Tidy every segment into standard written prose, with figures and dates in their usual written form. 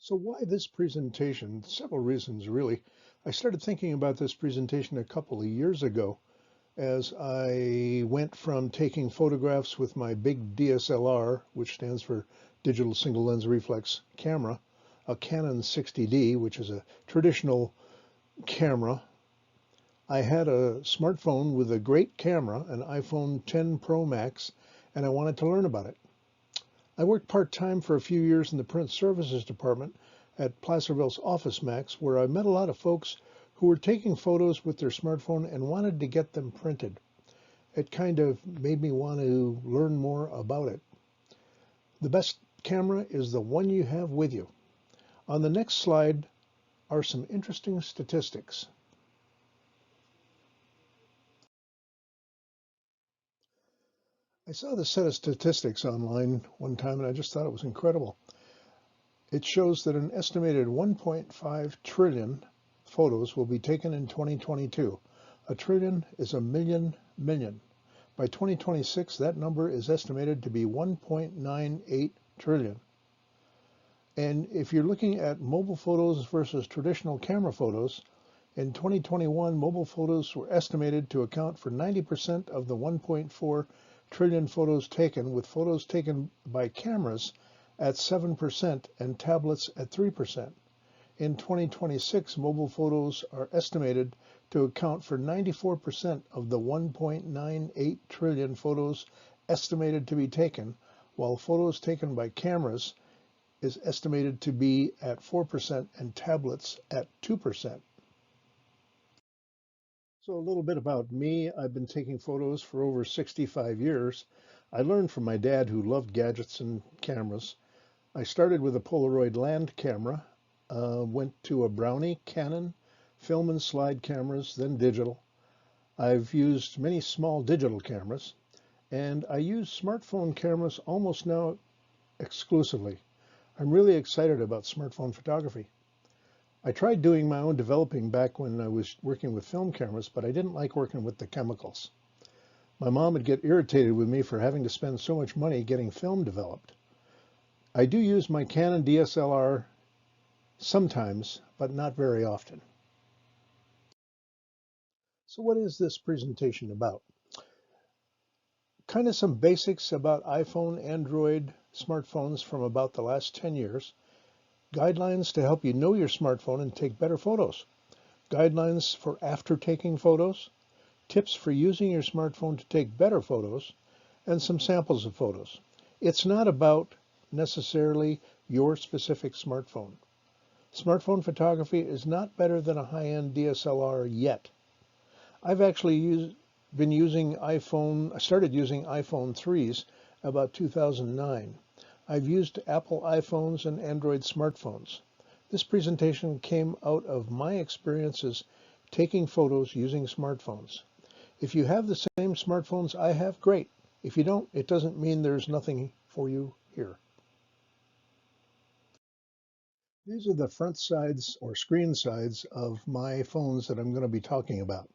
So why this presentation? Several reasons, really. I started thinking about this presentation a couple of years ago as I went from taking photographs with my big DSLR, which stands for Digital Single Lens Reflex Camera, a Canon 60D, which is a traditional camera. I had a smartphone with a great camera, an iPhone 10 Pro Max, and I wanted to learn about it. I worked part-time for a few years in the print services department at Placerville's Office Max, where I met a lot of folks who were taking photos with their smartphone and wanted to get them printed. It kind of made me want to learn more about it. The best camera is the one you have with you. On the next slide are some interesting statistics. I saw this set of statistics online one time and I just thought it was incredible. It shows that an estimated 1.5 trillion photos will be taken in 2022. A trillion is a million. By 2026, that number is estimated to be 1.98 trillion. And if you're looking at mobile photos versus traditional camera photos, in 2021, mobile photos were estimated to account for 90% of the 1.4 trillion photos taken, with photos taken by cameras at 7% and tablets at 3%. In 2026, mobile photos are estimated to account for 94% of the 1.98 trillion photos estimated to be taken, while photos taken by cameras is estimated to be at 4% and tablets at 2%. So a little bit about me. I've been taking photos for over 65 years. I learned from my dad, who loved gadgets and cameras. I started with a Polaroid land camera, went to a Brownie, Canon, film and slide cameras, then digital. I've used many small digital cameras, and I use smartphone cameras almost now exclusively. I'm really excited about smartphone photography. I tried doing my own developing back when I was working with film cameras, but I didn't like working with the chemicals. My mom would get irritated with me for having to spend so much money getting film developed. I do use my Canon DSLR sometimes, but not very often. So what is this presentation about? Kind of some basics about iPhone, Android, smartphones from about the last 10 years. Guidelines to help you know your smartphone and take better photos. Guidelines for after taking photos. Tips for using your smartphone to take better photos. And some samples of photos. It's not about necessarily your specific smartphone. Smartphone photography is not better than a high-end DSLR yet. I've actually been using iPhone, I started using iPhone 3s about 2009. I've used Apple iPhones and Android smartphones. This presentation came out of my experiences taking photos using smartphones. If you have the same smartphones I have, great. If you don't, it doesn't mean there's nothing for you here. These are the front sides or screen sides of my phones that I'm going to be talking about.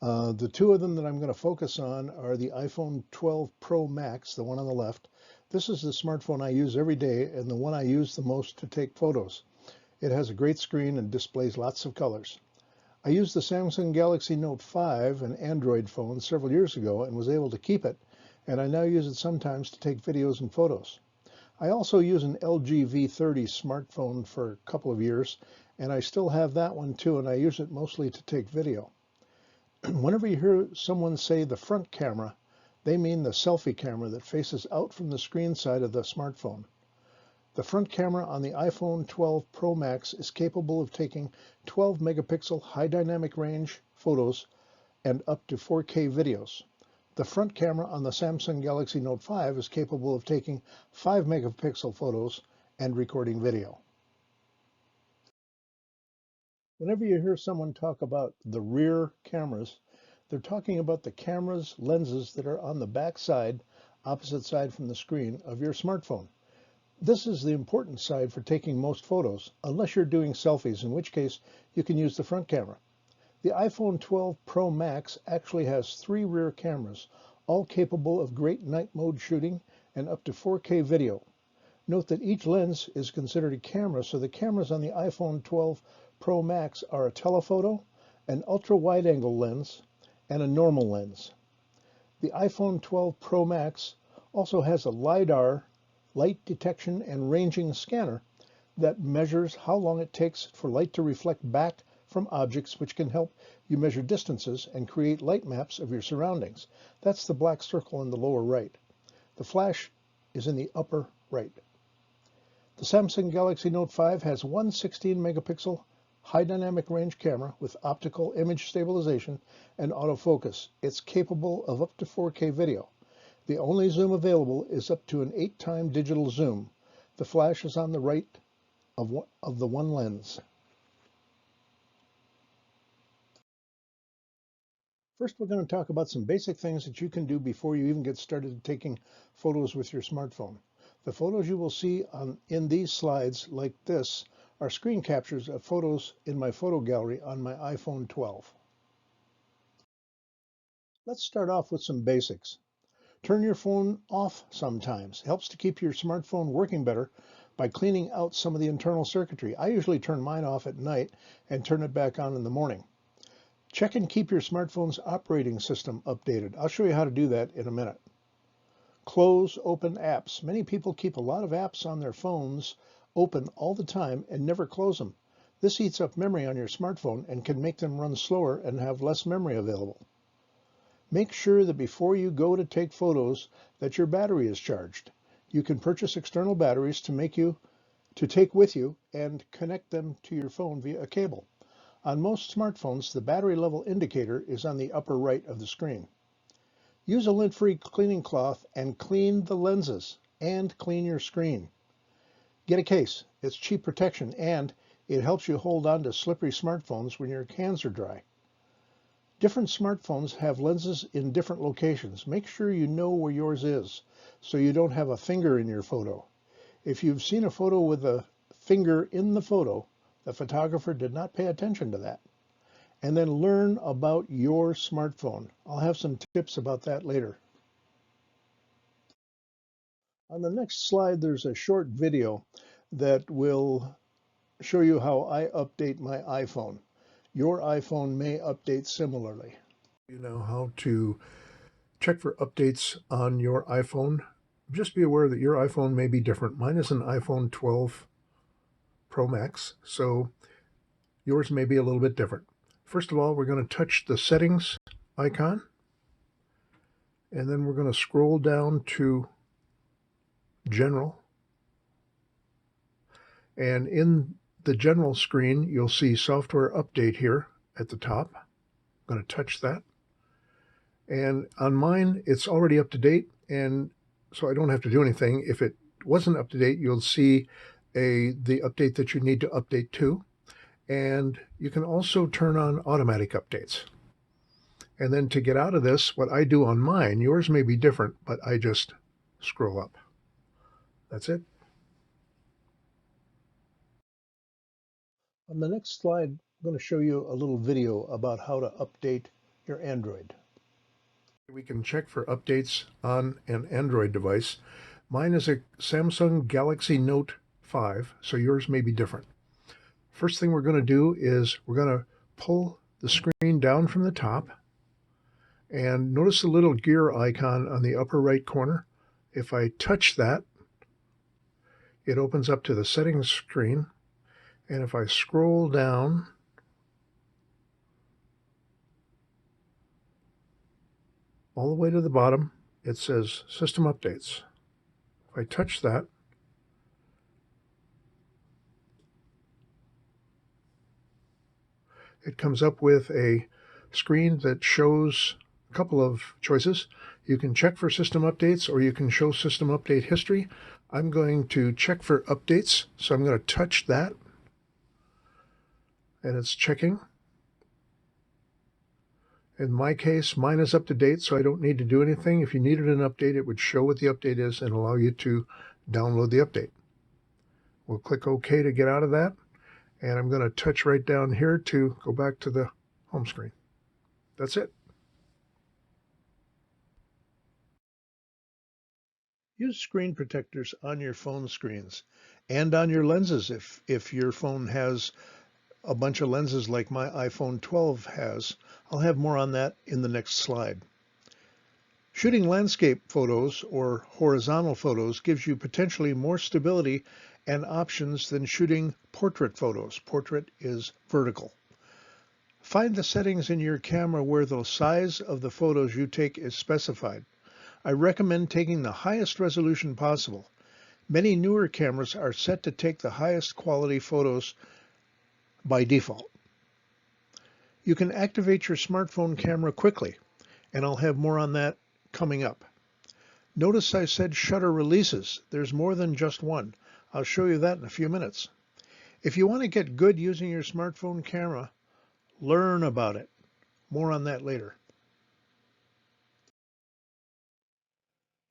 The two of them that I'm going to focus on are the iPhone 12 Pro Max, the one on the left. This is the smartphone I use every day and the one I use the most to take photos. It has a great screen and displays lots of colors. I used the Samsung Galaxy Note 5, an Android phone, several years ago and was able to keep it, and I now use it sometimes to take videos and photos. I also use an LG V30 smartphone for a couple of years, and I still have that one too, and I use it mostly to take video. Whenever you hear someone say the front camera, they mean the selfie camera that faces out from the screen side of the smartphone. The front camera on the iPhone 12 Pro Max is capable of taking 12 megapixel high dynamic range photos and up to 4K videos. The front camera on the Samsung Galaxy Note 5 is capable of taking 5 megapixel photos and recording video. Whenever you hear someone talk about the rear cameras, they're talking about the cameras, lenses that are on the back side, opposite side from the screen of your smartphone. This is the important side for taking most photos, unless you're doing selfies, in which case you can use the front camera. The iPhone 12 Pro Max actually has 3 rear cameras, all capable of great night mode shooting and up to 4K video. Note that each lens is considered a camera, so the cameras on the iPhone 12 Pro Max are a telephoto, an ultra-wide-angle lens, and a normal lens. The iPhone 12 Pro Max also has a LiDAR, light detection and ranging scanner, that measures how long it takes for light to reflect back from objects, which can help you measure distances and create light maps of your surroundings. That's the black circle in the lower right. The flash is in the upper right. The Samsung Galaxy Note 5 has one 16-megapixel high dynamic range camera with optical image stabilization and autofocus. It's capable of up to 4K video. The only zoom available is up to an 8-time digital zoom. The flash is on the right of the one lens. First, we're going to talk about some basic things that you can do before you even get started taking photos with your smartphone. The photos you will see in these slides, like this, are screen captures of photos in my photo gallery on my iPhone 12. Let's start off with some basics. Turn your phone off sometimes. It helps to keep your smartphone working better by cleaning out some of the internal circuitry. I usually turn mine off at night and turn it back on in the morning. Check and keep your smartphone's operating system updated. I'll show you how to do that in a minute. Close open apps. Many people keep a lot of apps on their phones open all the time and never close them. This eats up memory on your smartphone and can make them run slower and have less memory available. Make sure that before you go to take photos that your battery is charged. You can purchase external batteries to take with you and connect them to your phone via a cable. On most smartphones, the battery level indicator is on the upper right of the screen. Use a lint-free cleaning cloth and clean the lenses and clean your screen. Get a case. It's cheap protection and it helps you hold on to slippery smartphones when your hands are dry. Different smartphones have lenses in different locations. Make sure you know where yours is so you don't have a finger in your photo. If you've seen a photo with a finger in the photo, the photographer did not pay attention to that. And then learn about your smartphone. I'll have some tips about that later. On the next slide, there's a short video that will show you how I update my iPhone. Your iPhone may update similarly. You know how to check for updates on your iPhone. Just be aware that your iPhone may be different. Mine is an iPhone 12 Pro Max, so yours may be a little bit different. First of all, we're going to touch the settings icon, and then we're going to scroll down to General. And in the General screen, you'll see Software Update here at the top. I'm going to touch that. And on mine, it's already up to date, and so I don't have to do anything. If it wasn't up to date, you'll see the update that you need to update to. And you can also turn on automatic updates. And then to get out of this, what I do on mine, yours may be different, but I just scroll up. That's it. On the next slide, I'm going to show you a little video about how to update your Android. We can check for updates on an Android device. Mine is a Samsung Galaxy Note 5, so yours may be different. First thing we're going to do is we're going to pull the screen down from the top, and notice the little gear icon on the upper right corner. If I touch that, it opens up to the settings screen, and if I scroll down, all the way to the bottom, it says System Updates. If I touch that, it comes up with a screen that shows a couple of choices. You can check for system updates, or you can show system update history. I'm going to check for updates, so I'm going to touch that, and it's checking. In my case, mine is up to date, so I don't need to do anything. If you needed an update, it would show what the update is and allow you to download the update. We'll click OK to get out of that, and I'm going to touch right down here to go back to the home screen. That's it. Use screen protectors on your phone screens and on your lenses if your phone has a bunch of lenses like my iPhone 12 has. I'll have more on that in the next slide. Shooting landscape photos or horizontal photos gives you potentially more stability and options than shooting portrait photos. Portrait is vertical. Find the settings in your camera where the size of the photos you take is specified. I recommend taking the highest resolution possible. Many newer cameras are set to take the highest quality photos by default. You can activate your smartphone camera quickly, and I'll have more on that coming up. Notice I said shutter releases. There's more than just one. I'll show you that in a few minutes. If you want to get good using your smartphone camera, learn about it. More on that later.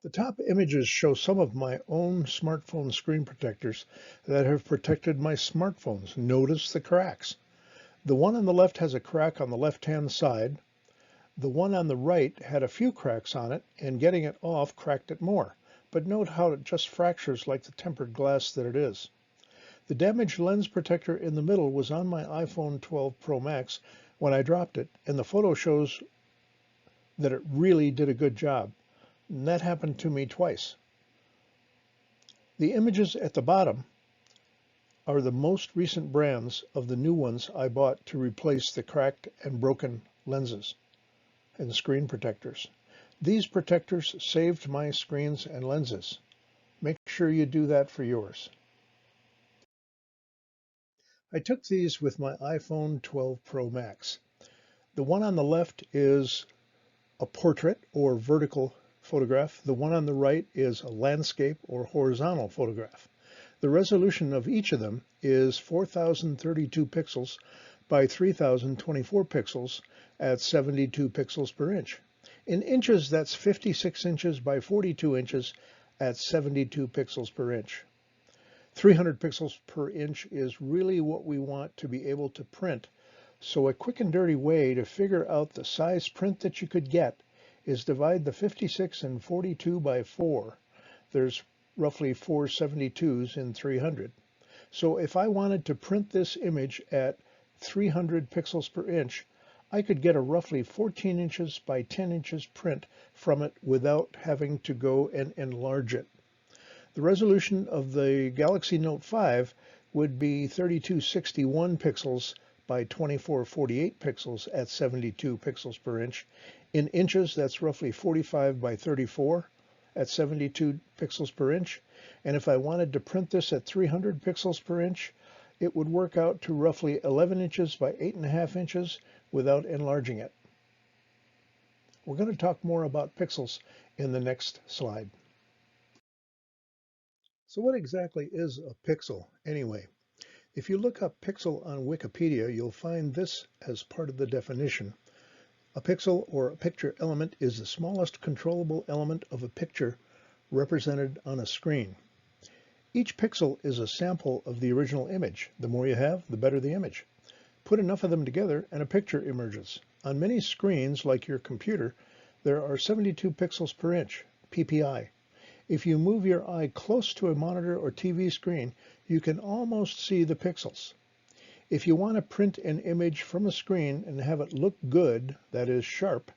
The top images show some of my own smartphone screen protectors that have protected my smartphones. Notice the cracks. The one on the left has a crack on the left-hand side. The one on the right had a few cracks on it, and getting it off cracked it more. But note how it just fractures like the tempered glass that it is. The damaged lens protector in the middle was on my iPhone 12 Pro Max when I dropped it, and the photo shows that it really did a good job. And that happened to me twice. The images at the bottom are the most recent brands of the new ones I bought to replace the cracked and broken lenses and screen protectors. These protectors saved my screens and lenses. Make sure you do that for yours. I took these with my iPhone 12 Pro Max. The one on the left is a portrait or vertical photograph. The one on the right is a landscape or horizontal photograph. The resolution of each of them is 4032 pixels by 3024 pixels at 72 pixels per inch. In inches, that's 56 inches by 42 inches at 72 pixels per inch. 300 pixels per inch is really what we want to be able to print. So a quick and dirty way to figure out the size print that you could get is divide the 56 and 42 by 4. There's roughly 4 72s in 300. So if I wanted to print this image at 300 pixels per inch, I could get a roughly 14 inches by 10 inches print from it without having to go and enlarge it. The resolution of the Galaxy Note 5 would be 3261 pixels by 2448 pixels at 72 pixels per inch. In inches, that's roughly 45 by 34 at 72 pixels per inch. And if I wanted to print this at 300 pixels per inch, it would work out to roughly 11 inches by 8.5 inches without enlarging it. We're going to talk more about pixels in the next slide. So what exactly is a pixel anyway? If you look up pixel on Wikipedia, you'll find this as part of the definition. A pixel or a picture element is the smallest controllable element of a picture represented on a screen. Each pixel is a sample of the original image. The more you have, the better the image. Put enough of them together and a picture emerges. On many screens, like your computer, there are 72 pixels per inch, PPI. If you move your eye close to a monitor or TV screen, you can almost see the pixels. If you want to print an image from a screen and have it look good, that is sharp,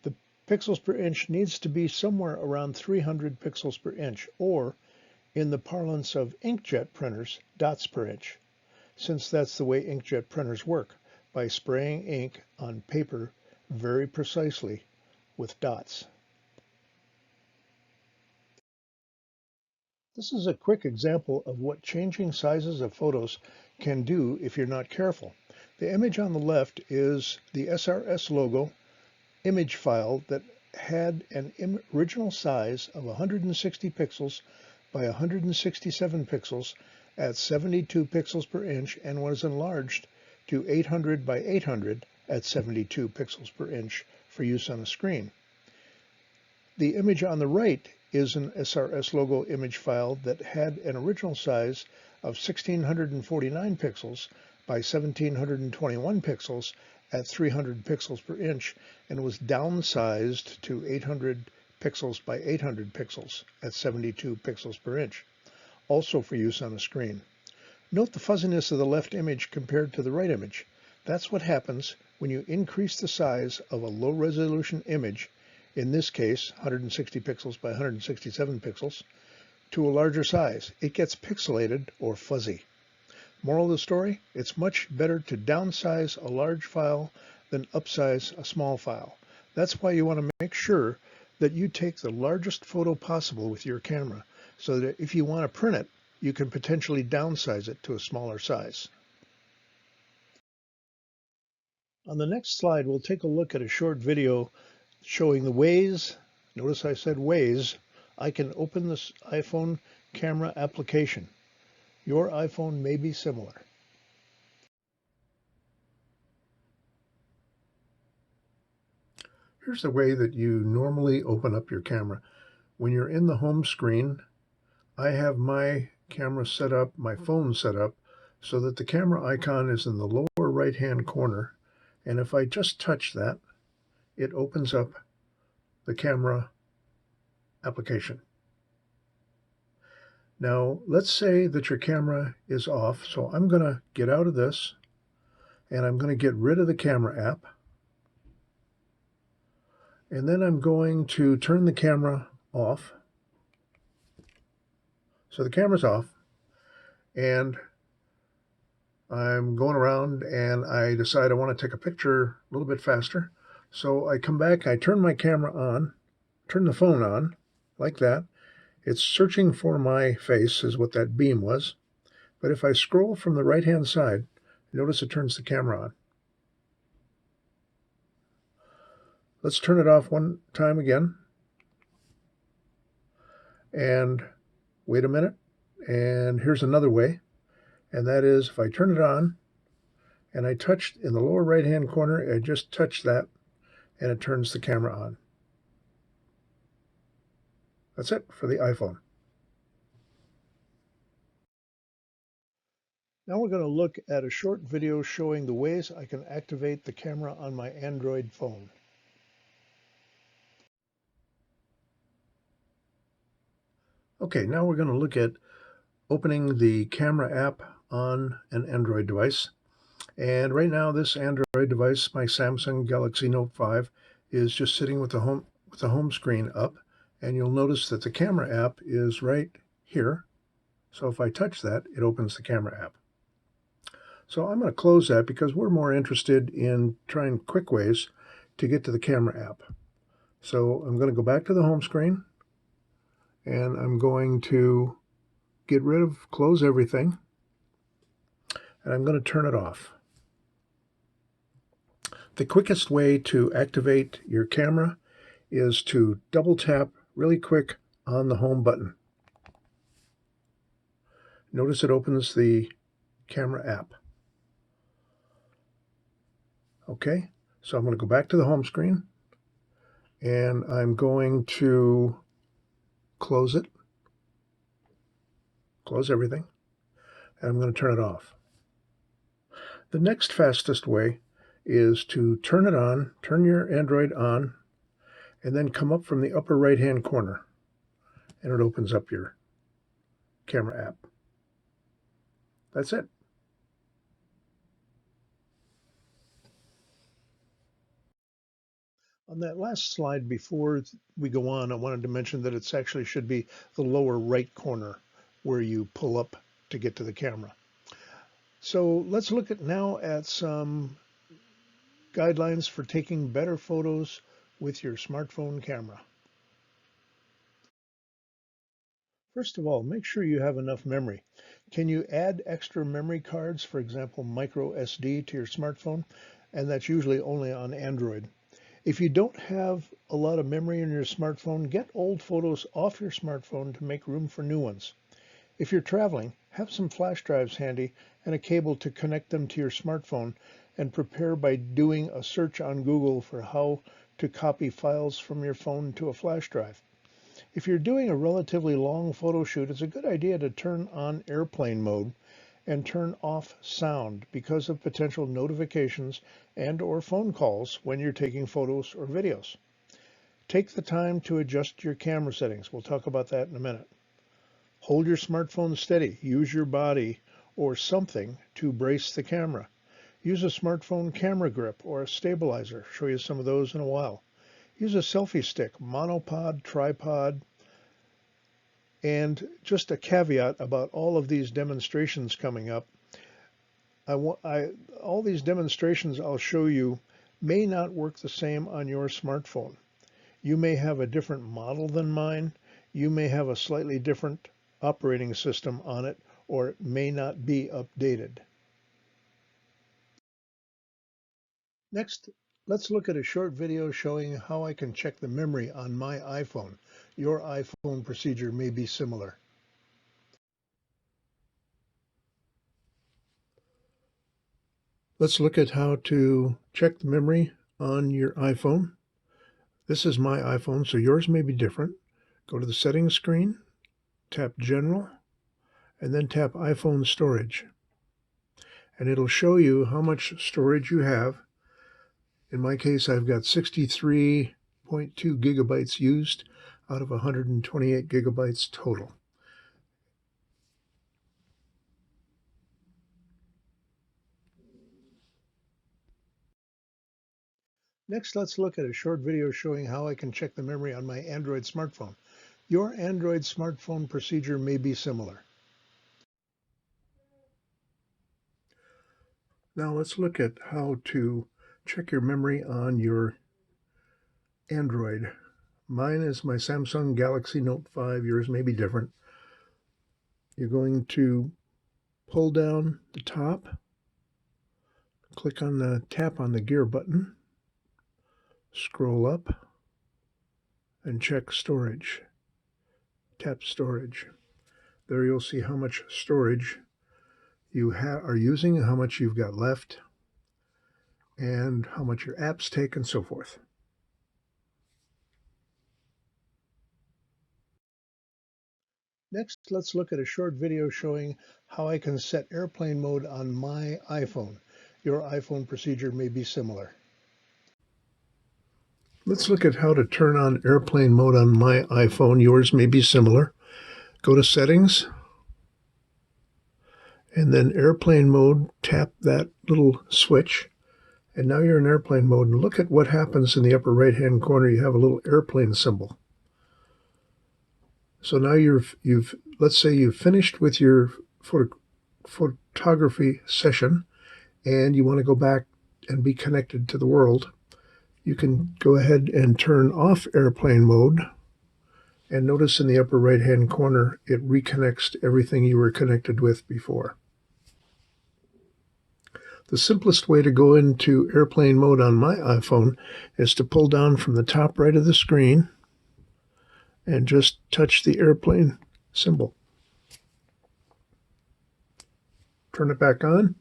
the pixels per inch needs to be somewhere around 300 pixels per inch, or, in the parlance of inkjet printers, dots per inch, since that's the way inkjet printers work, by spraying ink on paper very precisely with dots. This is a quick example of what changing sizes of photos can do if you're not careful. The image on the left is the SRS logo image file that had an original size of 160 pixels by 167 pixels at 72 pixels per inch and was enlarged to 800 by 800 at 72 pixels per inch for use on a screen. The image on the right is an SRS logo image file that had an original size of 1649 pixels by 1721 pixels at 300 pixels per inch and was downsized to 800 pixels by 800 pixels at 72 pixels per inch, also for use on a screen. Note the fuzziness of the left image compared to the right image. That's what happens when you increase the size of a low-resolution image, in this case 160 pixels by 167 pixels, to a larger size. It gets pixelated or fuzzy. Moral of the story, it's much better to downsize a large file than upsize a small file. That's why you want to make sure that you take the largest photo possible with your camera, so that if you want to print it, you can potentially downsize it to a smaller size. On the next slide, we'll take a look at a short video showing the ways, notice I said ways, I can open this iPhone camera application. Your iPhone may be similar. Here's the way that you normally open up your camera. When you're in the home screen, I have my camera set up, my phone set up, so that the camera icon is in the lower right-hand corner. And if I just touch that, it opens up the camera application. Now, let's say that your camera is off. So I'm going to get out of this and I'm going to get rid of the camera app. And then I'm going to turn the camera off. So the camera's off, and I'm going around and I decide I want to take a picture a little bit faster. So I come back, I turn my camera on, turn the phone on, like that. It's searching for my face, is what that beam was. But if I scroll from the right-hand side, notice it turns the camera on. Let's turn it off one time again. And wait a minute. And here's another way. And that is if I turn it on and I touch in the lower right-hand corner, I just touch that and it turns the camera on. That's it for the iPhone. Now we're going to look at a short video showing the ways I can activate the camera on my Android phone. Okay, now we're going to look at opening the camera app on an Android device. And right now this Android device, my Samsung Galaxy Note 5, is just sitting with the home screen up. And you'll notice that the camera app is right here. So if I touch that, it opens the camera app. So I'm going to close that because we're more interested in trying quick ways to get to the camera app. So I'm going to go back to the home screen and I'm going to close everything, and I'm going to turn it off. The quickest way to activate your camera is to double tap really quick on the home button. Notice it opens the camera app. Okay, so I'm going to go back to the home screen and I'm going to close it, close everything, and I'm going to turn it off. The next fastest way is to turn it on, turn your Android on, and then come up from the upper right-hand corner, and it opens up your camera app. That's it. On that last slide, before we go on, I wanted to mention that it actually should be the lower right corner where you pull up to get to the camera. So let's look now at some guidelines for taking better photos with your smartphone camera. First of all, make sure you have enough memory. Can you add extra memory cards, for example, micro SD, to your smartphone? And that's usually only on Android. If you don't have a lot of memory in your smartphone, get old photos off your smartphone to make room for new ones. If you're traveling, have some flash drives handy and a cable to connect them to your smartphone, and prepare by doing a search on Google for how to copy files from your phone to a flash drive. If you're doing a relatively long photo shoot, it's a good idea to turn on airplane mode and turn off sound because of potential notifications and or phone calls when you're taking photos or videos. Take the time to adjust your camera settings. We'll talk about that in a minute. Hold your smartphone steady. Use your body or something to brace the camera. Use a smartphone camera grip or a stabilizer. I'll show you some of those in a while. Use a selfie stick, monopod, tripod, and just a caveat about all of these demonstrations coming up. All these demonstrations I'll show you may not work the same on your smartphone. You may have a different model than mine. You may have a slightly different operating system on it, or it may not be updated. Next, let's look at a short video showing how I can check the memory on my iPhone. Your iPhone procedure may be similar. Let's look at how to check the memory on your iPhone. This is my iPhone, so yours may be different. Go to the settings screen, tap General, and then tap iPhone Storage. And it'll show you how much storage you have. In my case, I've got 63.2 gigabytes used out of 128 gigabytes total. Next, let's look at a short video showing how I can check the memory on my Android smartphone. Your Android smartphone procedure may be similar. Now let's look at how to check your memory on your Android. Mine is my Samsung Galaxy Note 5. Yours may be different. You're going to pull down the top, tap on the gear button, scroll up, and check storage. Tap storage. There you'll see how much storage you are using, how much you've got left, and how much your apps take, and so forth. Next, let's look at a short video showing how I can set airplane mode on my iPhone. Your iPhone procedure may be similar. Let's look at how to turn on airplane mode on my iPhone. Yours may be similar. Go to Settings, and then Airplane Mode, tap that little switch, and now you're in airplane mode. And look at what happens in the upper right-hand corner. You have a little airplane symbol. So now let's say you've finished with your photography session, and you want to go back and be connected to the world. You can go ahead and turn off airplane mode, and notice in the upper right-hand corner, it reconnects to everything you were connected with before. The simplest way to go into airplane mode on my iPhone is to pull down from the top right of the screen and just touch the airplane symbol. Turn it back on.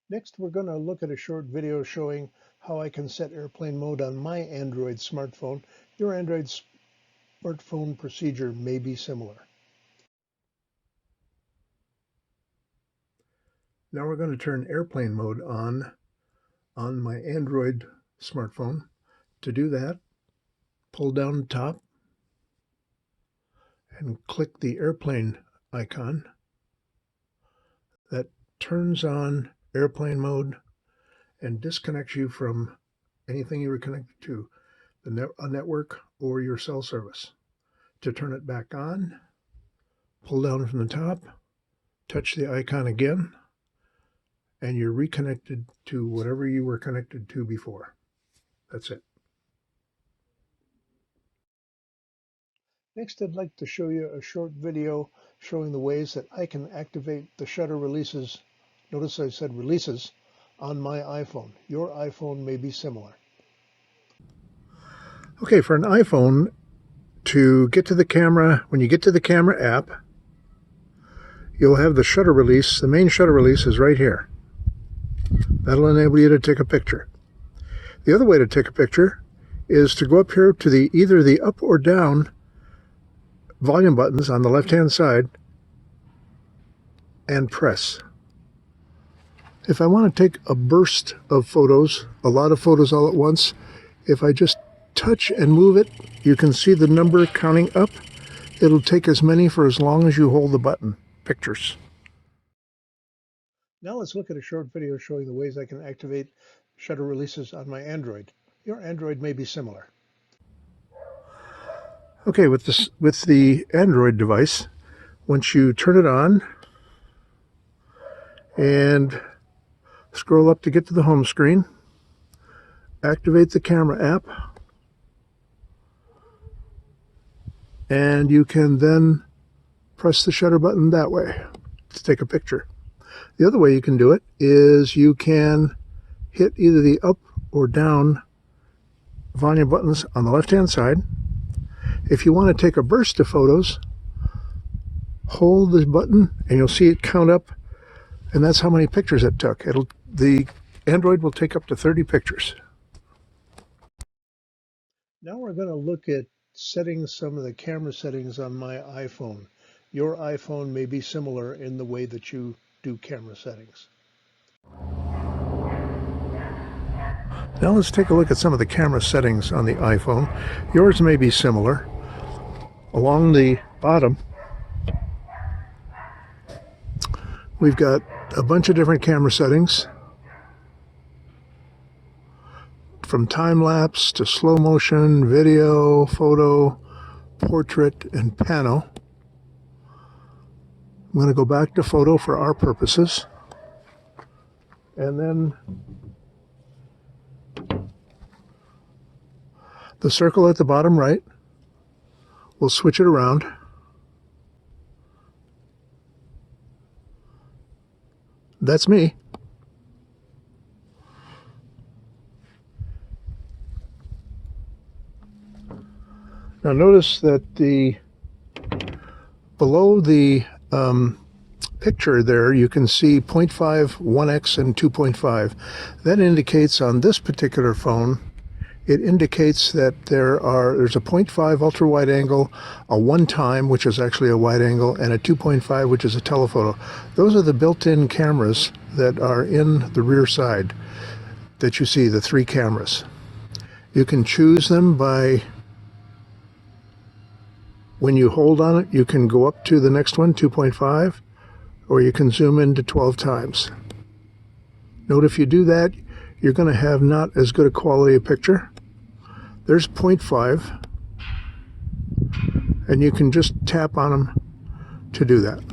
Next, we're going to look at a short video showing how I can set airplane mode on my Android smartphone. Your Android smartphone procedure may be similar. Now we're going to turn airplane mode on my Android smartphone. To do that, pull down the top and click the airplane icon. That turns on airplane mode and disconnects you from anything you were connected to, a network or your cell service. To turn it back on, pull down from the top, touch the icon again, and you're reconnected to whatever you were connected to before. That's it. Next, I'd like to show you a short video showing the ways that I can activate the shutter releases. Notice I said releases on my iPhone. Your iPhone may be similar. Okay, for an iPhone, to get to the camera, when you get to the camera app, you'll have the shutter release. The main shutter release is right here. That'll enable you to take a picture. The other way to take a picture is to go up here to either the up or down volume buttons on the left-hand side and press. If I want to take a burst of photos, a lot of photos all at once, if I just touch and move it, you can see the number counting up. It'll take as many for as long as you hold the button. Pictures. Now let's look at a short video showing the ways I can activate shutter releases on my Android. Your Android may be similar. Okay, with the Android device, once you turn it on and scroll up to get to the home screen, activate the camera app, and you can then press the shutter button that way to take a picture. The other way you can do it is you can hit either the up or down volume buttons on the left-hand side. If you want to take a burst of photos, hold this button and you'll see it count up, and that's how many pictures it took. The Android will take up to 30 pictures. Now we're going to look at setting some of the camera settings on my iPhone. Your iPhone may be similar in the way that you do camera settings. Now let's take a look at some of the camera settings on the iPhone. Yours may be similar. Along the bottom, we've got a bunch of different camera settings, from time-lapse to slow motion, video, photo, portrait, and pano. I'm going to go back to photo for our purposes. And then the circle at the bottom right, we'll switch it around. That's me. Now notice that below the picture there, you can see 0.5, 1x, and 2.5. That indicates on this particular phone, it indicates that there's a 0.5 ultra wide angle, a 1x, which is actually a wide angle, and a 2.5, which is a telephoto. Those are the built-in cameras that are in the rear side that you see, the 3 cameras. You can choose them by, when you hold on it, you can go up to the next one, 2.5, or you can zoom in to 12 times. Note if you do that, you're going to have not as good a quality of picture. There's 0.5, and you can just tap on them to do that.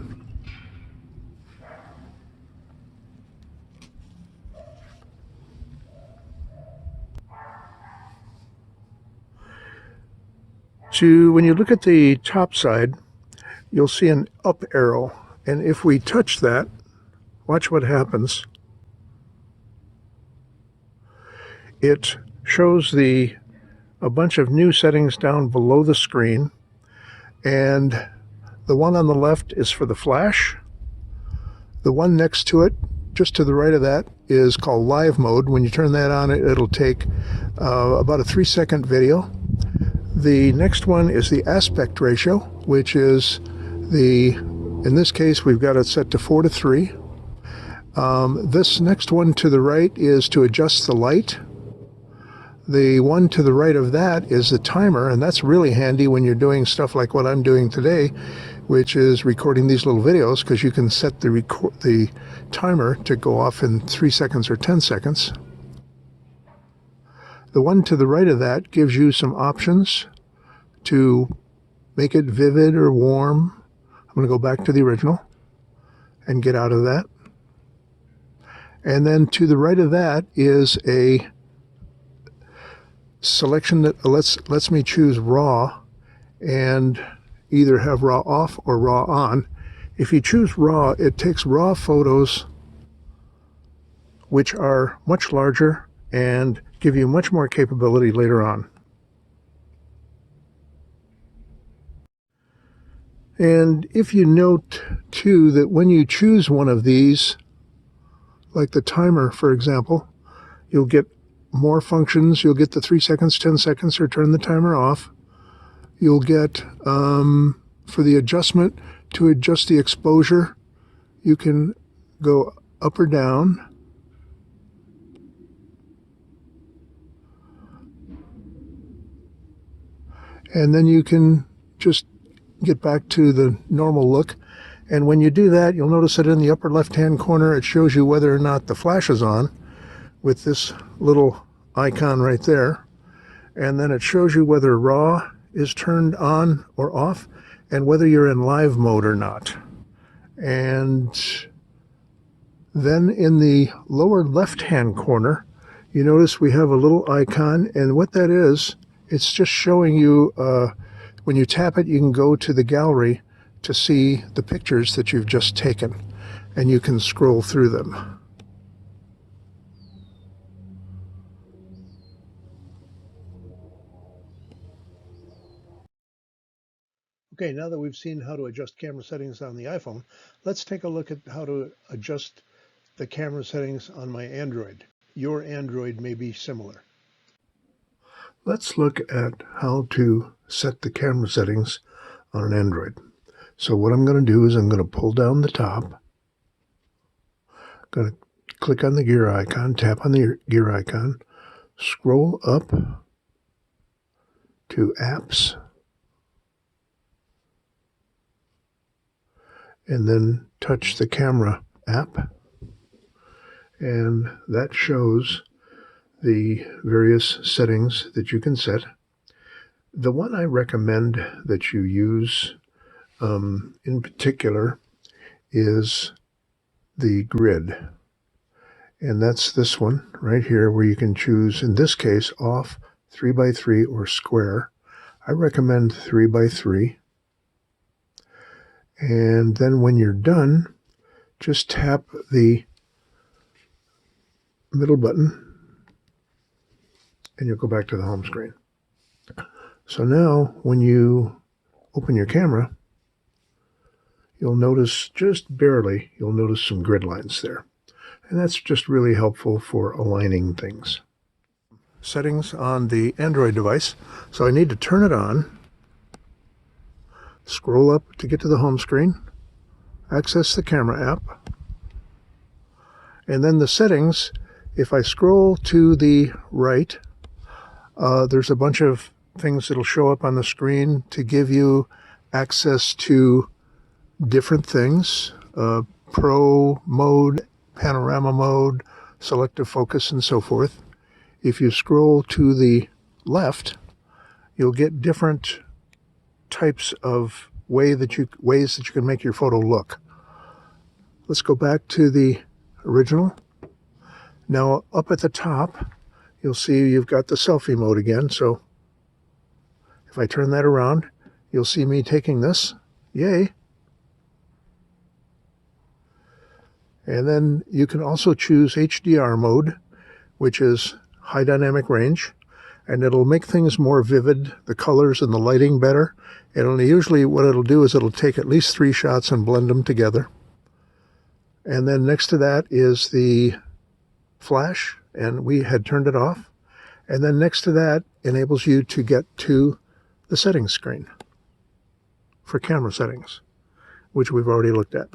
When you look at the top side, you'll see an up arrow, and if we touch that, watch what happens. It shows a bunch of new settings down below the screen, and the one on the left is for the flash. The one next to it, just to the right of that, is called live mode. When you turn that on, it'll take about a 3-second video. The next one is the aspect ratio, which is in this case, we've got it set to 4:3. This next one to the right is to adjust the light. The one to the right of that is the timer, and that's really handy when you're doing stuff like what I'm doing today, which is recording these little videos, because you can set the timer to go off in 3 seconds or 10 seconds. The one to the right of that gives you some options to make it vivid or warm. I'm going to go back to the original and get out of that. And then to the right of that is a selection that lets me choose RAW and either have RAW off or RAW on. If you choose RAW, it takes RAW photos which are much larger and give you much more capability later on. And if you note too that when you choose one of these, like the timer for example, you'll get more functions. You'll get the 3 seconds, 10 seconds, or turn the timer off. You'll get, for the adjustment, to adjust the exposure, you can go up or down. And then you can just get back to the normal look. And when you do that, you'll notice that in the upper left-hand corner, it shows you whether or not the flash is on with this little icon right there. And then it shows you whether RAW is turned on or off and whether you're in live mode or not. And then in the lower left-hand corner, you notice we have a little icon, and what that is, it's just showing you, when you tap it, you can go to the gallery to see the pictures that you've just taken, and you can scroll through them. Okay, now that we've seen how to adjust camera settings on the iPhone, let's take a look at how to adjust the camera settings on my Android. Your Android may be similar. Let's look at how to set the camera settings on an Android. So what I'm going to do is I'm going to pull down the top. I'm going to click on the gear icon, tap on the gear icon, scroll up to Apps, and then touch the camera app, and that shows the various settings that you can set. The one I recommend that you use in particular is the grid, and that's this one right here, where you can choose, in this case, off, 3x3, or square. I recommend 3x3. And then when you're done, just tap the middle button and you'll go back to the home screen. So now when you open your camera, you'll notice, just barely, you'll notice some grid lines there. And that's just really helpful for aligning things. Settings on the Android device. So I need to turn it on. Scroll up to get to the home screen, access the camera app, and then the settings. If I scroll to the right, there's a bunch of things that'll show up on the screen to give you access to different things, pro mode, panorama mode, selective focus, and so forth. If you scroll to the left, you'll get different types of ways that you can make your photo look. Let's go back to the original. Now up at the top, you'll see you've got the selfie mode again. So if I turn that around, you'll see me taking this. Yay! And then you can also choose HDR mode, which is high dynamic range, and it'll make things more vivid, the colors and the lighting better. And usually what it'll do is it'll take at least 3 shots and blend them together. And then next to that is the flash, and we had turned it off. And then next to that enables you to get to the settings screen for camera settings, which we've already looked at.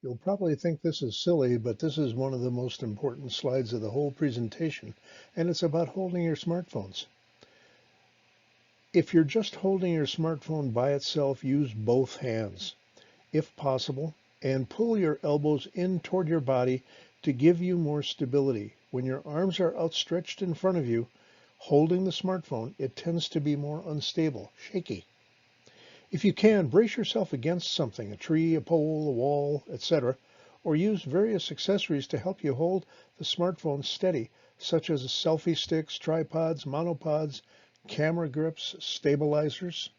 You'll probably think this is silly, but this is one of the most important slides of the whole presentation, and it's about holding your smartphones. If you're just holding your smartphone by itself, use both hands, if possible, and pull your elbows in toward your body to give you more stability. When your arms are outstretched in front of you, holding the smartphone, it tends to be more unstable, shaky. If you can, brace yourself against something, a tree, a pole, a wall, etc., or use various accessories to help you hold the smartphone steady, such as selfie sticks, tripods, monopods, camera grips, stabilizers.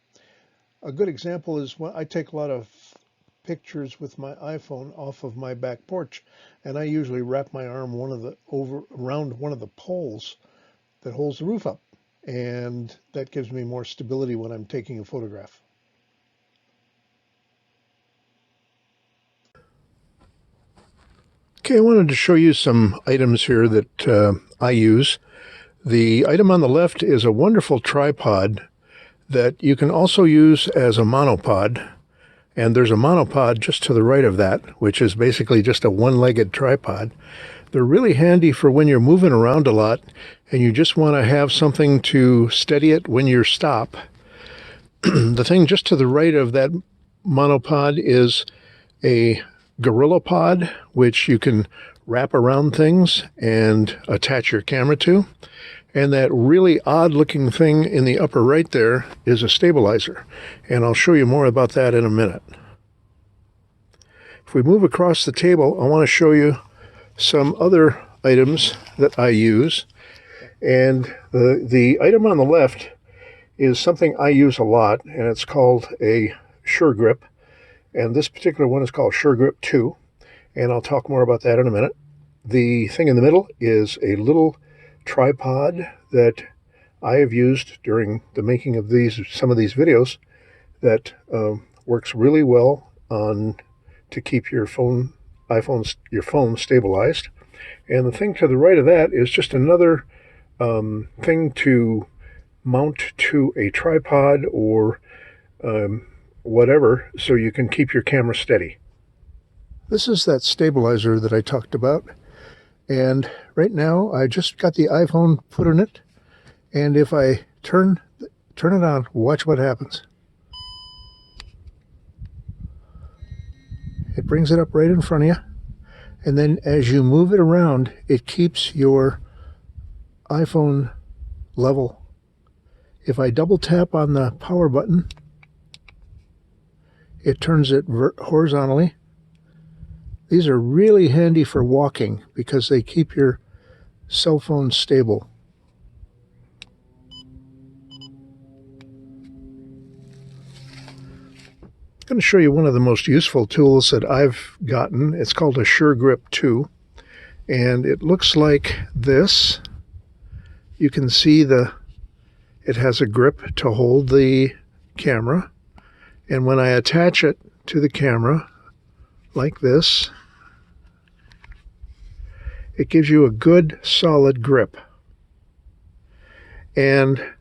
A good example is when I take a lot of pictures with my iPhone off of my back porch, and I usually wrap my arm around one of the poles that holds the roof up, and that gives me more stability when I'm taking a photograph. Okay, I wanted to show you some items here that I use. The item on the left is a wonderful tripod that you can also use as a monopod. And there's a monopod just to the right of that, which is basically just a one-legged tripod. They're really handy for when you're moving around a lot and you just want to have something to steady it when you stop. The thing just to the right of that monopod is a gorilla pod, which you can wrap around things and attach your camera to. And that really odd looking thing in the upper right there is a stabilizer. And I'll show you more about that in a minute. If we move across the table, I want to show you some other items that I use. And the item on the left is something I use a lot, and it's called a Sure Grip. And this particular one is called Sure Grip 2, and I'll talk more about that in a minute. The thing in the middle is a little tripod that I have used during the making of some of these videos that works really well to keep your phone stabilized. And the thing to the right of that is just another thing to mount to a tripod or whatever, so you can keep your camera steady. This is that stabilizer that I talked about, and right now I just got the iPhone put in it, and if I turn it on, watch what happens. It brings it up right in front of you, and then as you move it around, it keeps your iPhone level. If I double tap on the power button, it turns it horizontally. These are really handy for walking because they keep your cell phone stable. I'm going to show you one of the most useful tools that I've gotten. It's called a Sure Grip 2, and it looks like this. You can see it has a grip to hold the camera. And when I attach it to the camera, like this, it gives you a good, solid grip. And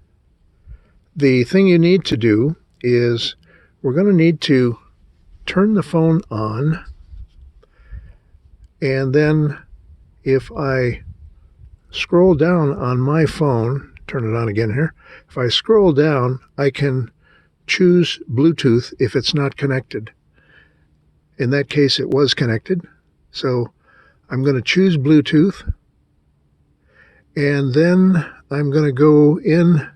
the thing you need to do is we're going to need to turn the phone on. And then if I scroll down on my phone, turn it on again here, if I scroll down, I can choose Bluetooth if it's not connected. In that case, it was connected. So I'm going to choose Bluetooth. And then I'm going to go in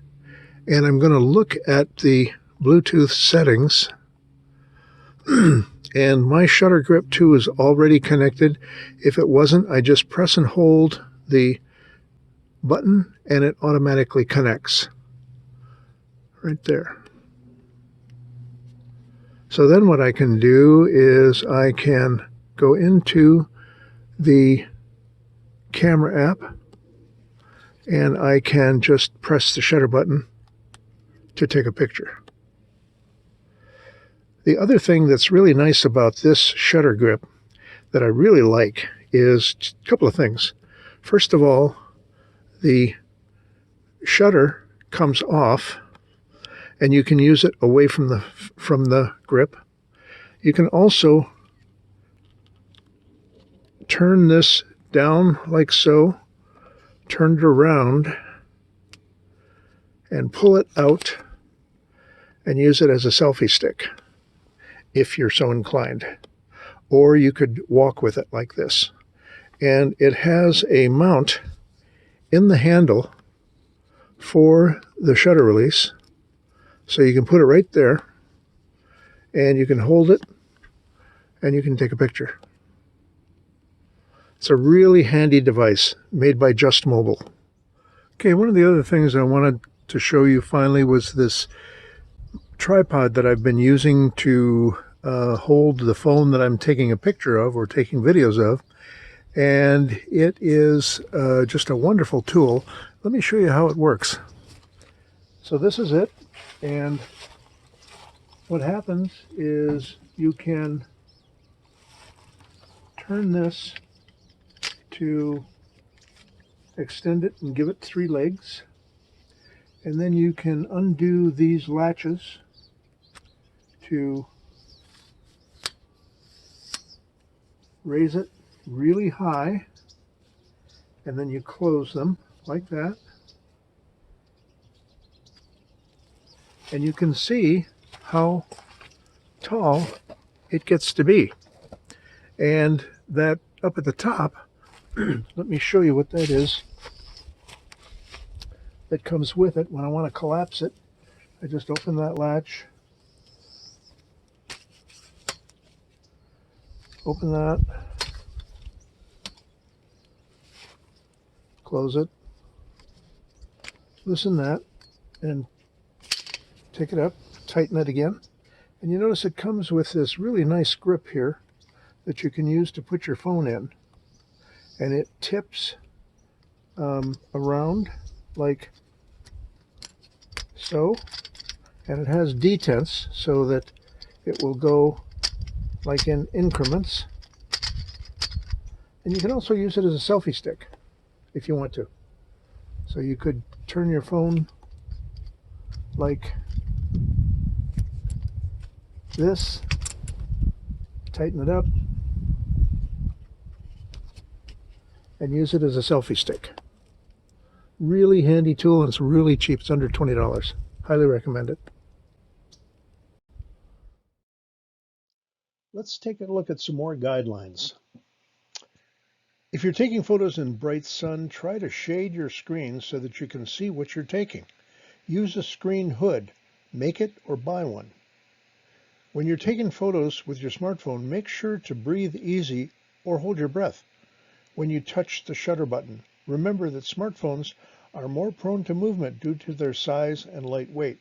and I'm going to look at the Bluetooth settings. And my Shutter Grip 2 is already connected. If it wasn't, I just press and hold the button and it automatically connects. Right there. So then what I can do is I can go into the camera app and I can just press the shutter button to take a picture. The other thing that's really nice about this Shutter Grip that I really like is a couple of things. First of all, the shutter comes off and you can use it away from the grip. You can also turn this down like so, turn it around, and pull it out and use it as a selfie stick if you're so inclined. Or you could walk with it like this. And it has a mount in the handle for the shutter release. So you can put it right there, and you can hold it, and you can take a picture. It's a really handy device made by Just Mobile. Okay, one of the other things I wanted to show you finally was this tripod that I've been using to hold the phone that I'm taking a picture of or taking videos of. And it is just a wonderful tool. Let me show you how it works. So this is it. And what happens is you can turn this to extend it and give it 3 legs. And then you can undo these latches to raise it really high. and then you close them like that. And you can see how tall it gets to be. And that up at the top, let me show you what that is that comes with it. When I want to collapse it, I just open that latch, open that, close it, loosen that, and take it up, tighten it again. And you notice it comes with this really nice grip here that you can use to put your phone in. And it tips around like so. And it has detents so that it will go like in increments. And you can also use it as a selfie stick if you want to. So you could turn your phone like this, tighten it up, and use it as a selfie stick. Really handy tool, and it's really cheap. It's under $20. Highly recommend it. Let's take a look at some more guidelines. If you're taking photos in bright sun, try to shade your screen so that you can see what you're taking. Use a screen hood. Make it or buy one. When you're taking photos with your smartphone, make sure to breathe easy or hold your breath. When you touch the shutter button, remember that smartphones are more prone to movement due to their size and light weight.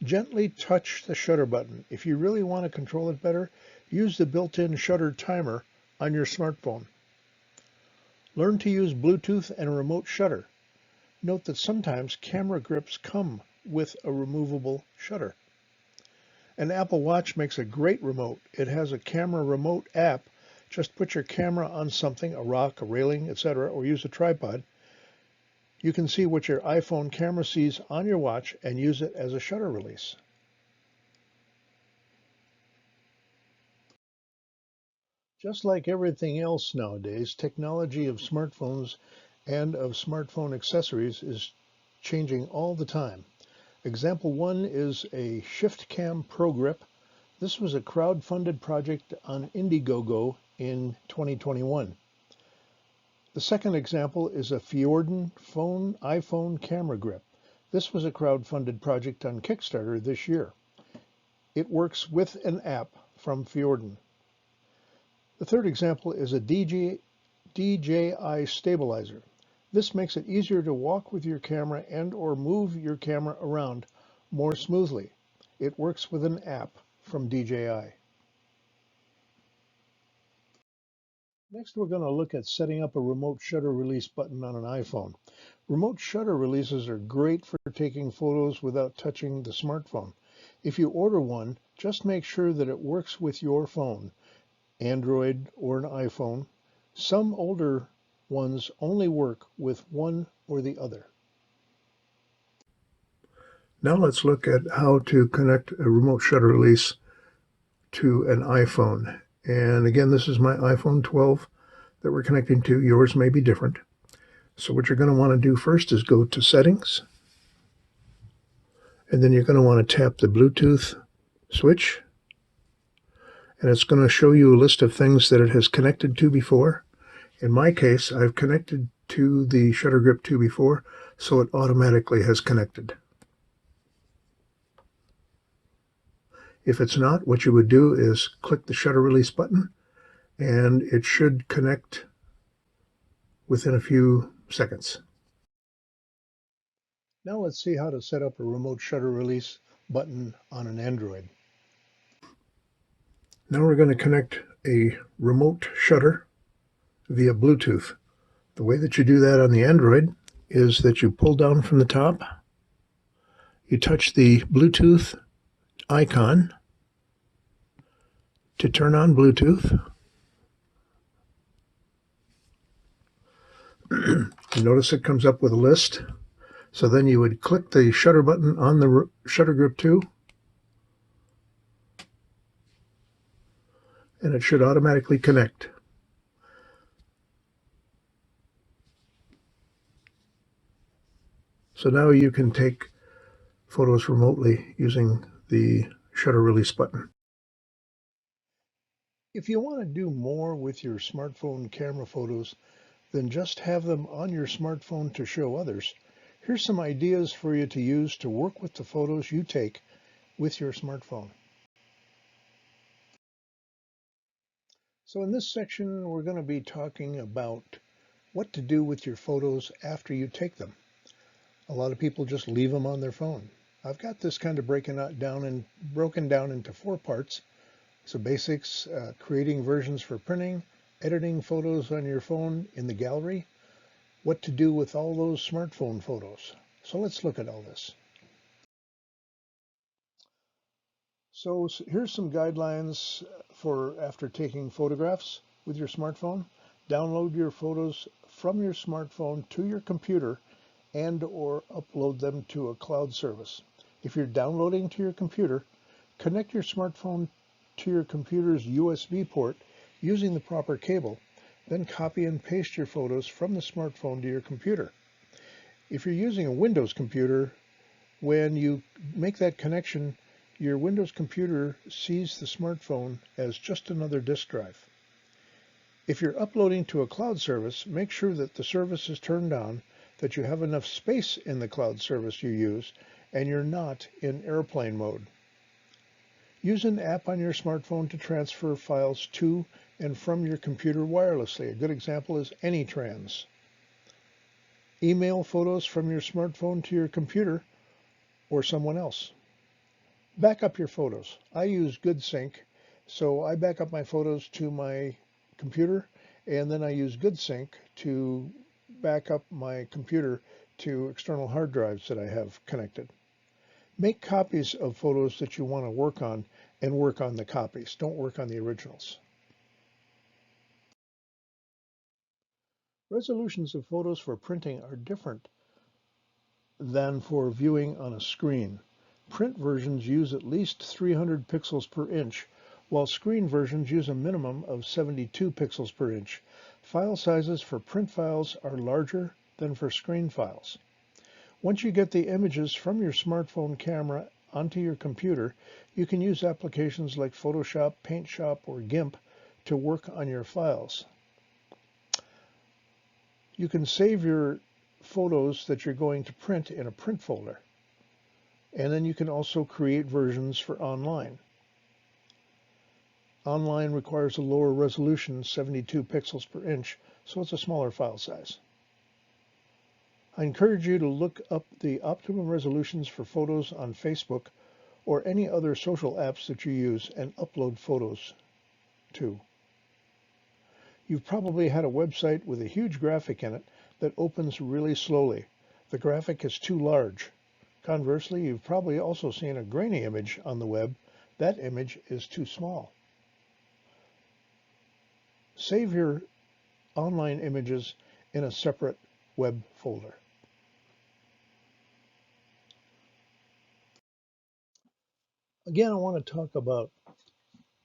Gently touch the shutter button. If you really want to control it better, use the built-in shutter timer on your smartphone. Learn to use Bluetooth and a remote shutter. Note that sometimes camera grips come with a removable shutter. An Apple Watch makes a great remote. It has a camera remote app. Just put your camera on something, a rock, a railing, etc., or use a tripod. You can see what your iPhone camera sees on your watch and use it as a shutter release. Just like everything else nowadays, technology of smartphones and of smartphone accessories is changing all the time. Example one is a ShiftCam Pro Grip. This was a crowd-funded project on Indiegogo in 2021. The second example is a Fjorden iPhone camera grip. This was a crowd-funded project on Kickstarter this year. It works with an app from Fjorden. The third example is a DJI stabilizer. This makes it easier to walk with your camera and or move your camera around more smoothly. It works with an app from DJI. Next, we're going to look at setting up a remote shutter release button on an iPhone. Remote shutter releases are great for taking photos without touching the smartphone. If you order one, just make sure that it works with your phone, Android or an iPhone. Some older ones only work with one or the other. Now let's look at how to connect a remote shutter release to an iPhone. And again, this is my iPhone 12 that we're connecting to. Yours may be different. So what you're going to want to do first is go to Settings, and then you're going to want to tap the Bluetooth switch, and it's going to show you a list of things that it has connected to before. In my case, I've connected to the Shutter Grip 2 before, so it automatically has connected. If it's not, what you would do is click the shutter release button, and it should connect within a few seconds. Now let's see how to set up a remote shutter release button on an Android. Now we're going to connect a remote shutter via Bluetooth. The way that you do that on the Android is that you pull down from the top, you touch the Bluetooth icon to turn on Bluetooth. You notice it comes up with a list. So then you would click the shutter button on the Shutter Grip 2, and it should automatically connect. So now you can take photos remotely using the shutter release button. If you want to do more with your smartphone camera photos than just have them on your smartphone to show others, here's some ideas for you to use to work with the photos you take with your smartphone. So in this section, we're going to be talking about what to do with your photos after you take them. A lot of people just leave them on their phone. I've got this kind of broken down into 4 parts. So basics, creating versions for printing, editing photos on your phone in the gallery, what to do with all those smartphone photos. So let's look at all this. So here's some guidelines for after taking photographs with your smartphone. Download your photos from your smartphone to your computer and or upload them to a cloud service. If you're downloading to your computer, connect your smartphone to your computer's USB port using the proper cable, then copy and paste your photos from the smartphone to your computer. If you're using a Windows computer, when you make that connection, your Windows computer sees the smartphone as just another disk drive. If you're uploading to a cloud service, make sure that the service is turned on, that you have enough space in the cloud service you use, and you're not in airplane mode. Use an app on your smartphone to transfer files to and from your computer wirelessly. A good example is AnyTrans. Email photos from your smartphone to your computer or someone else. Back up your photos. I use GoodSync, so I back up my photos to my computer, and then I use GoodSync to back up my computer to external hard drives that I have connected. Make copies of photos that you want to work on and work on the copies. Don't work on the originals. Resolutions of photos for printing are different than for viewing on a screen. Print versions use at least 300 pixels per inch, while screen versions use a minimum of 72 pixels per inch. File sizes for print files are larger than for screen files. Once you get the images from your smartphone camera onto your computer, you can use applications like Photoshop, PaintShop, or GIMP to work on your files. You can save your photos that you're going to print in a print folder. And then you can also create versions for online. Online requires a lower resolution, 72 pixels per inch, so it's a smaller file size. I encourage you to look up the optimum resolutions for photos on Facebook or any other social apps that you use and upload photos to. You've probably had a website with a huge graphic in it that opens really slowly. The graphic is too large. Conversely, you've probably also seen a grainy image on the web. That image is too small. Save your online images in a separate web folder. Again, I want to talk about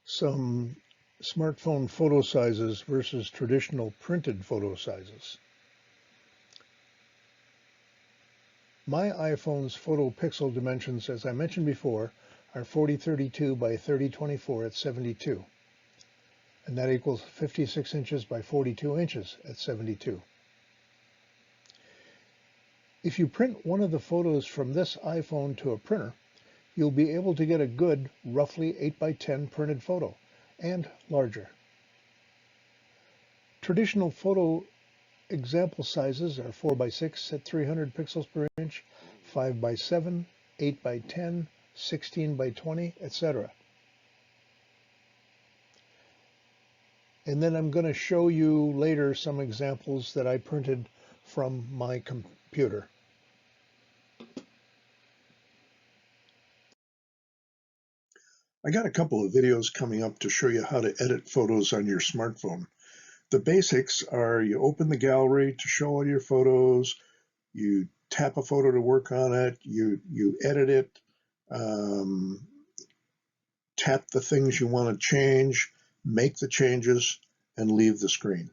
some smartphone photo sizes versus traditional printed photo sizes. My iPhone's photo pixel dimensions, as I mentioned before, are 4032 by 3024 at 72. And that equals 56 inches by 42 inches at 72. If you print one of the photos from this iPhone to a printer, you'll be able to get a good, roughly 8 by 10 printed photo, and larger. Traditional photo example sizes are 4 by 6 at 300 pixels per inch, 5 by 7, 8 by 10, 16 by 20, etc. And then I'm going to show you later some examples that I printed from my computer. I got a couple of videos coming up to show you how to edit photos on your smartphone. The basics are you open the gallery to show all your photos, you tap a photo to work on it, you edit it, tap the things you want to change, make the changes, and leave the screen.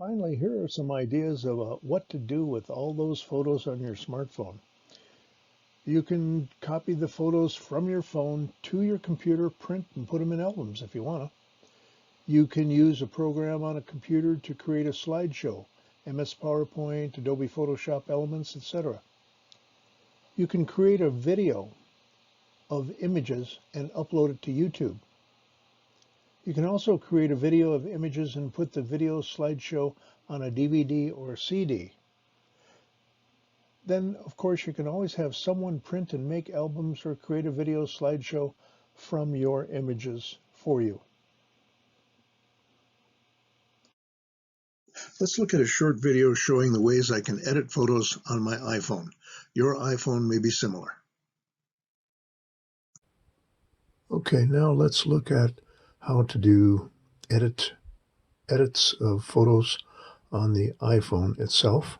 Finally, here are some ideas about what to do with all those photos on your smartphone. You can copy the photos from your phone to your computer, print and put them in albums if you want to. You can use a program on a computer to create a slideshow, MS PowerPoint, Adobe Photoshop Elements, etc. You can create a video of images and upload it to YouTube. You can also create a video of images and put the video slideshow on a DVD or CD. Then, of course, you can always have someone print and make albums or create a video slideshow from your images for you. Let's look at a short video showing the ways I can edit photos on my iPhone. Your iPhone may be similar. Okay, now let's look at how to do edits of photos on the iPhone itself.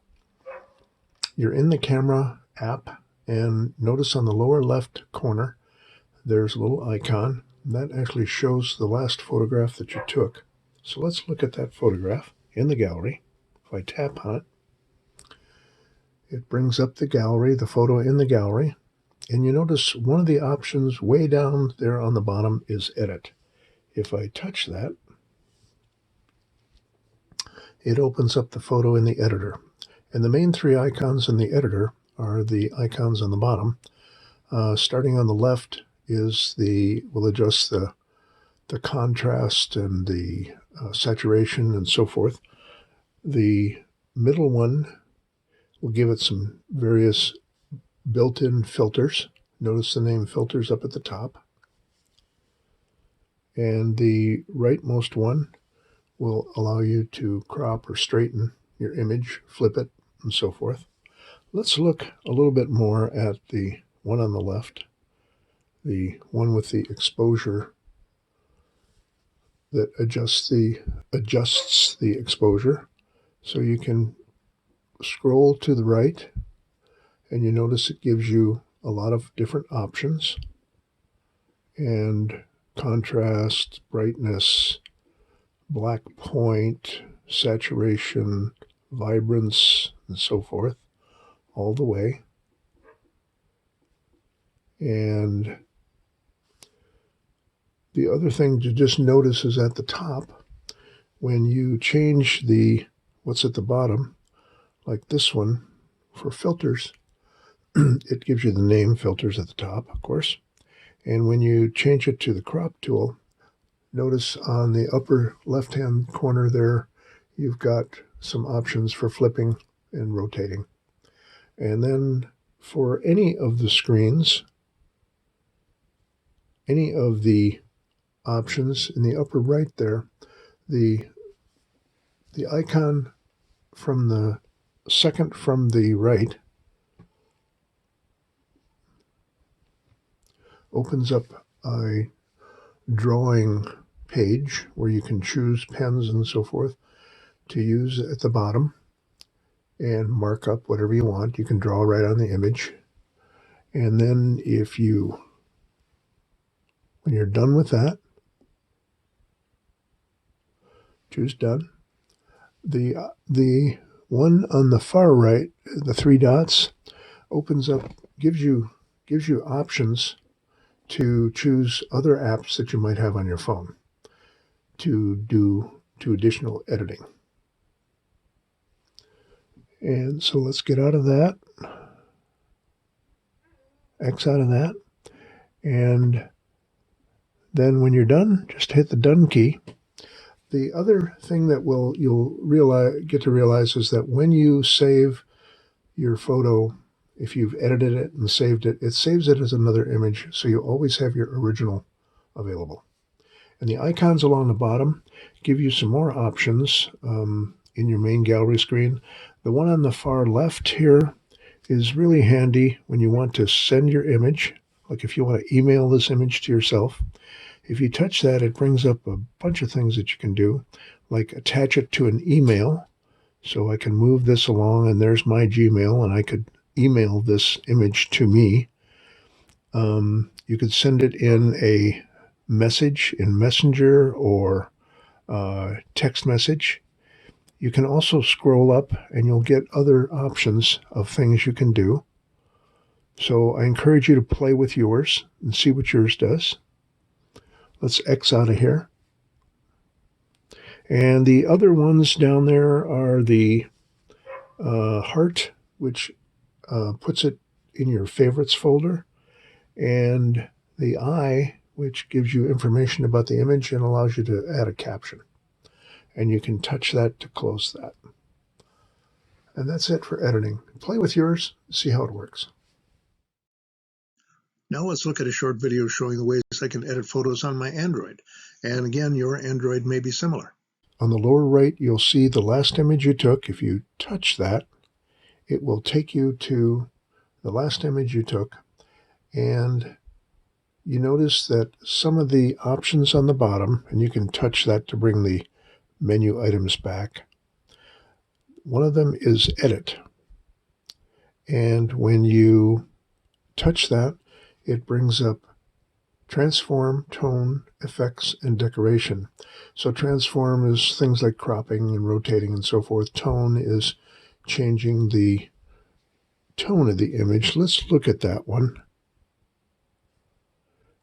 You're in the camera app, and notice on the lower left corner there's a little icon that actually shows the last photograph that you took. So let's look at that photograph in the gallery. If I tap on it, it brings up the gallery, the photo in the gallery, and you notice one of the options way down there on the bottom is edit. If I touch that, it opens up the photo in the editor. And the main three icons in the editor are the icons on the bottom. Starting on the left is will adjust the contrast and the saturation and so forth. The middle one will give it some various built-in filters. Notice the name filters up at the top. And the rightmost one will allow you to crop or straighten your image, flip it, and so forth. Let's look a little bit more at the one on the left, the one with the exposure that adjusts the exposure. So you can scroll to the right, and you notice it gives you a lot of different options, and contrast, brightness, black point, saturation, vibrance, and so forth, all the way. And the other thing to just notice is at the top, when you change what's at the bottom, like this one, for filters, it gives you the name filters at the top, of course. And when you change it to the crop tool, notice on the upper left-hand corner there, you've got some options for flipping and rotating. And then for any of the screens, any of the options in the upper right there, the icon from the second from the right opens up a drawing page where you can choose pens and so forth to use at the bottom and mark up whatever you want. You can draw right on the image. And then when you're done with that, choose done. The one on the far right, the three dots, opens up, gives you options to choose other apps that you might have on your phone to do additional editing. And so let's get out of that, X out of that, and then when you're done, just hit the done key. The other thing that you'll get to realize is that when you save your photo, if you've edited it and saved it, it saves it as another image, so you always have your original available. And the icons along the bottom give you some more options in your main gallery screen. The one on the far left here is really handy when you want to send your image, like if you want to email this image to yourself. If you touch that, it brings up a bunch of things that you can do, like attach it to an email. So I can move this along, and there's my Gmail, and I could email this image to me. You could send it in a message in Messenger or text message. You can also scroll up and you'll get other options of things you can do. So I encourage you to play with yours and see what yours does. Let's X out of here. And the other ones down there are the heart, which puts it in your favorites folder, and the eye, which gives you information about the image and allows you to add a caption. And you can touch that to close that. And that's it for editing. Play with yours, see how it works. Now let's look at a short video showing the ways I can edit photos on my Android. And again, your Android may be similar. On the lower right, you'll see the last image you took. If you touch that, it will take you to the last image you took. And you notice that some of the options on the bottom, and you can touch that to bring the menu items back. One of them is Edit. And when you touch that, it brings up Transform, Tone, Effects, and Decoration. So transform is things like cropping and rotating and so forth. Tone is changing the tone of the image. Let's look at that one.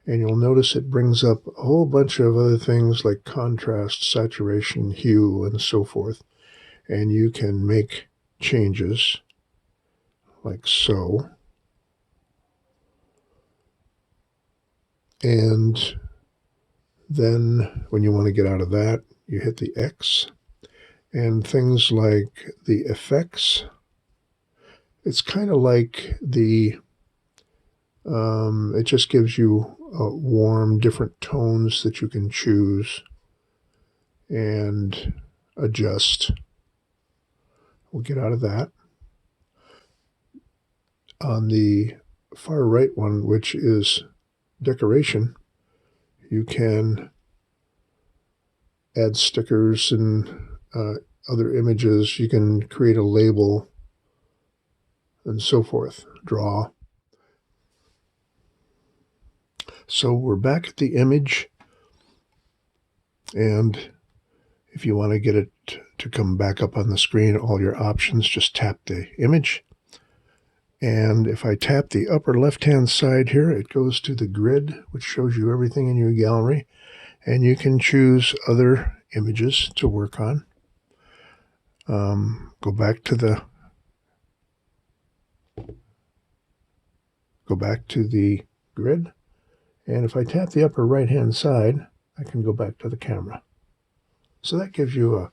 And you'll notice it brings up a whole bunch of other things like contrast, saturation, hue, and so forth. And you can make changes like so. And then when you want to get out of that, you hit the X. And things like the effects, it's kind of like the, it just gives you warm, different tones that you can choose and adjust. We'll get out of that. On the far right one, which is decoration, you can add stickers and other images. You can create a label and so forth. Draw. So we're back at the image, and if you want to get it to come back up on the screen, all your options, just tap the image. And if I tap the upper left-hand side here, it goes to the grid, which shows you everything in your gallery. And you can choose other images to work on. Go back to the grid. And if I tap the upper right-hand side, I can go back to the camera. So that gives you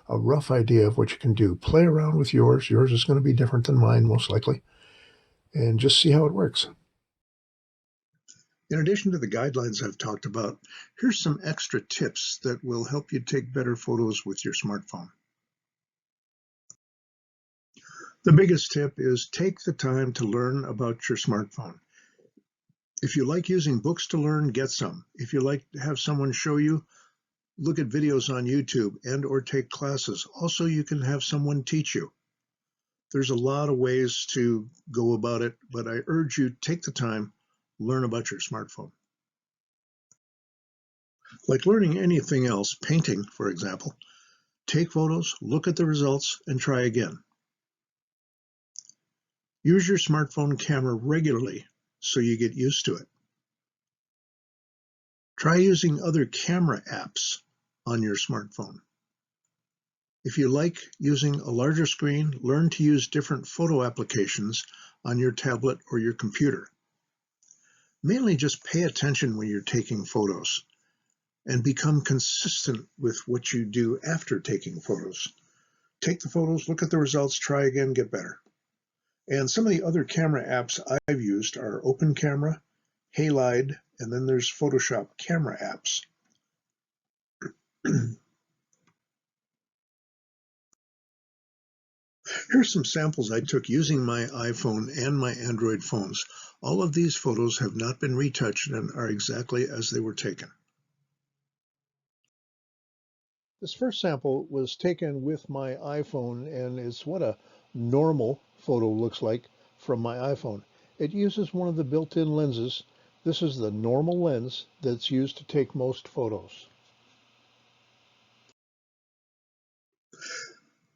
a rough idea of what you can do. Play around with yours. Yours is going to be different than mine, most likely. And just see how it works. In addition to the guidelines I've talked about, here's some extra tips that will help you take better photos with your smartphone. The biggest tip is take the time to learn about your smartphone. If you like using books to learn, get some. If you like to have someone show you, look at videos on YouTube and/or take classes. Also, you can have someone teach you. There's a lot of ways to go about it, but I urge you, take the time, learn about your smartphone. Like learning anything else, painting, for example, take photos, look at the results, and try again. Use your smartphone camera regularly so you get used to it. Try using other camera apps on your smartphone. If you like using a larger screen, learn to use different photo applications on your tablet or your computer. Mainly just pay attention when you're taking photos and become consistent with what you do after taking photos. Take the photos, look at the results, try again, get better. And some of the other camera apps I've used are Open Camera, Halide, and then there's Photoshop camera apps. Here's some samples I took using my iPhone and my Android phones. All of these photos have not been retouched and are exactly as they were taken. This first sample was taken with my iPhone and is what a normal photo looks like from my iPhone. It uses one of the built-in lenses. This is the normal lens that's used to take most photos.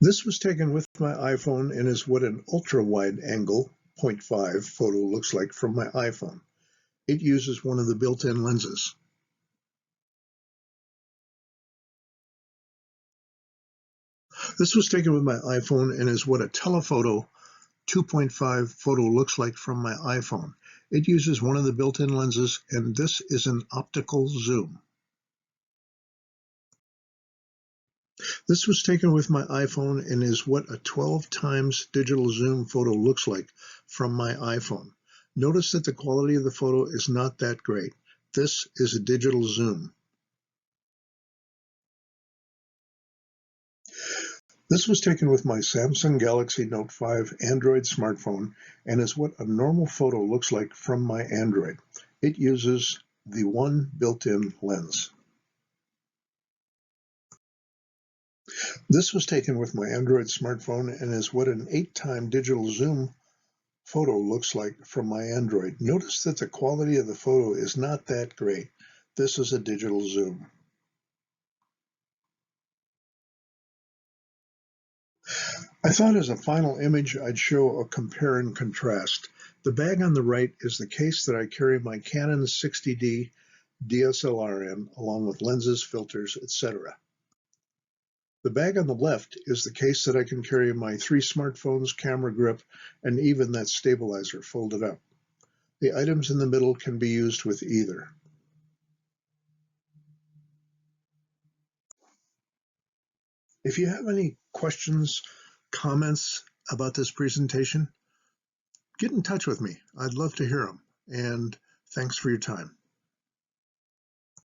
This was taken with my iPhone and is what an ultra-wide angle 0.5 photo looks like from my iPhone. It uses one of the built-in lenses. This was taken with my iPhone and is what a telephoto 2.5 photo looks like from my iPhone. It uses one of the built-in lenses, and this is an optical zoom. This was taken with my iPhone and is what a 12 times digital zoom photo looks like from my iPhone. Notice that the quality of the photo is not that great. This is a digital zoom. This was taken with my Samsung Galaxy Note 5 Android smartphone and is what a normal photo looks like from my Android. It uses the one built-in lens. This was taken with my Android smartphone and is what an 8-time digital zoom photo looks like from my Android. Notice that the quality of the photo is not that great. This is a digital zoom. I thought as a final image I'd show a compare and contrast. The bag on the right is the case that I carry my Canon 60D DSLR in, along with lenses, filters, etc. The bag on the left is the case that I can carry my 3 smartphones, camera grip, and even that stabilizer folded up. The items in the middle can be used with either. If you have any questions, comments about this presentation, get in touch with me. I'd love to hear them. And thanks for your time.